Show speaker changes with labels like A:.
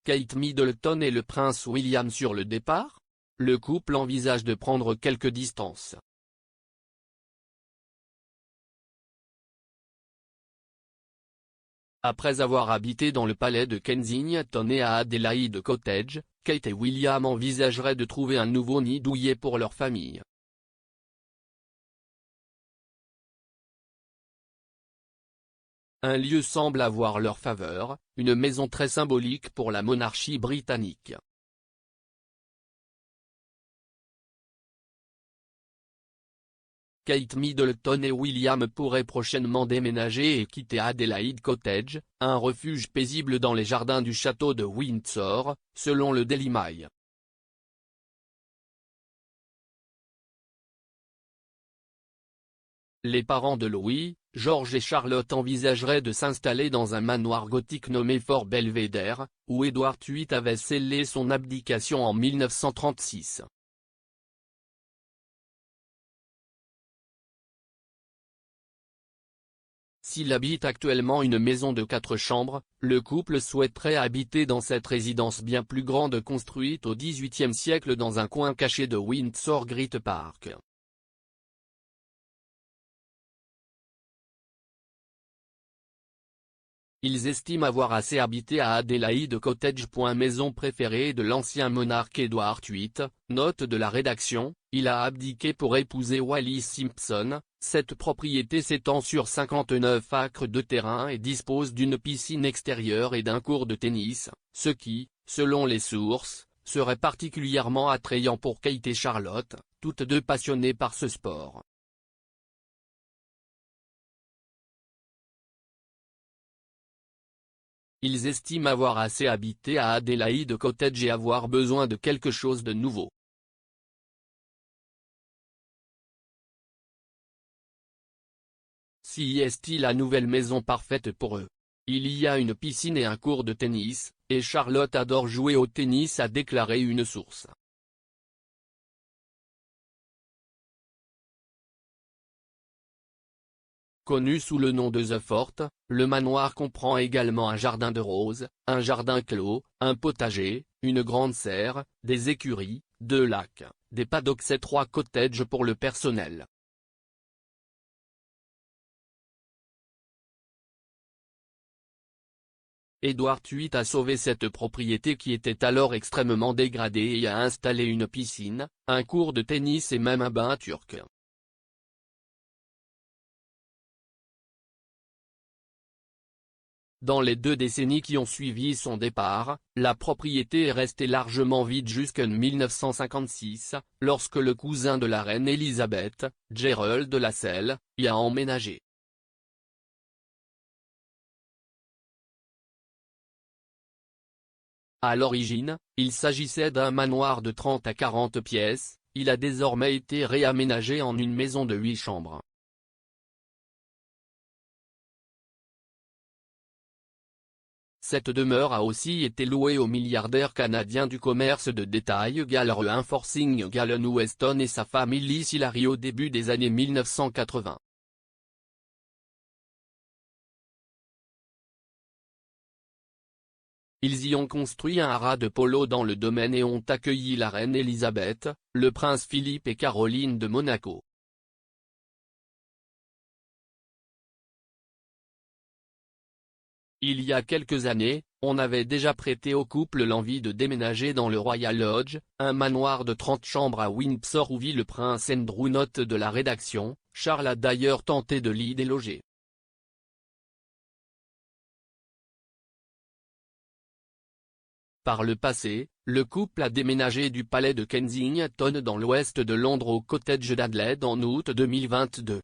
A: Kate Middleton et le prince William sur le départ? Le couple envisage de prendre quelques distances. Après avoir habité dans le palais de Kensington et à Adelaide Cottage, Kate et William envisageraient de trouver un nouveau nid douillet pour leur famille. Un lieu semble avoir leur faveur, une maison très symbolique pour la monarchie britannique. Kate Middleton et William pourraient prochainement déménager et quitter Adelaide Cottage, un refuge paisible dans les jardins du château de Windsor, selon le Daily Mail. Les parents de Louis, George et Charlotte envisageraient de s'installer dans un manoir gothique nommé Fort Belvedere, où Édouard VIII avait scellé son abdication en 1936. S'il habite actuellement une maison de 4 chambres, le couple souhaiterait habiter dans cette résidence bien plus grande construite au XVIIIe siècle dans un coin caché de Windsor Great Park. Ils estiment avoir assez habité à Adelaide Cottage. Maison préférée de l'ancien monarque Édouard VIII, note de la rédaction, il a abdiqué pour épouser Wallis Simpson. Cette propriété s'étend sur 59 acres de terrain et dispose d'une piscine extérieure et d'un court de tennis, ce qui, selon les sources, serait particulièrement attrayant pour Kate et Charlotte, toutes deux passionnées par ce sport. Ils estiment avoir assez habité à Adelaide Cottage et avoir besoin de quelque chose de nouveau. Si est-il la nouvelle maison parfaite pour eux? Il y a une piscine et un court de tennis, et Charlotte adore jouer au tennis, a déclaré une source. Connu sous le nom de The Fort, le manoir comprend également un jardin de roses, un jardin clos, un potager, une grande serre, des écuries, 2 lacs, des paddocks et 3 cottages pour le personnel. Édouard VIII a sauvé cette propriété qui était alors extrêmement dégradée et a installé une piscine, un court de tennis et même un bain turc. Dans les 2 décennies qui ont suivi son départ, la propriété est restée largement vide jusqu'en 1956, lorsque le cousin de la reine Elisabeth, Gerald Lascelles, y a emménagé. À l'origine, il s'agissait d'un manoir de 30 à 40 pièces, il a désormais été réaménagé en une maison de 8 chambres. Cette demeure a aussi été louée au milliardaire canadien du commerce de détail Gale Reinforcing Galen Weston et sa femme Ellis Hillary au début des années 1980. Ils y ont construit un haras de polo dans le domaine et ont accueilli la reine Elisabeth, le prince Philippe et Caroline de Monaco. Il y a quelques années, on avait déjà prêté au couple l'envie de déménager dans le Royal Lodge, un manoir de 30 chambres à Windsor où vit le prince Andrew. Note de la rédaction, Charles a d'ailleurs tenté de l'y déloger. Par le passé, le couple a déménagé du palais de Kensington dans l'ouest de Londres au cottage d'Adelaide en août 2022.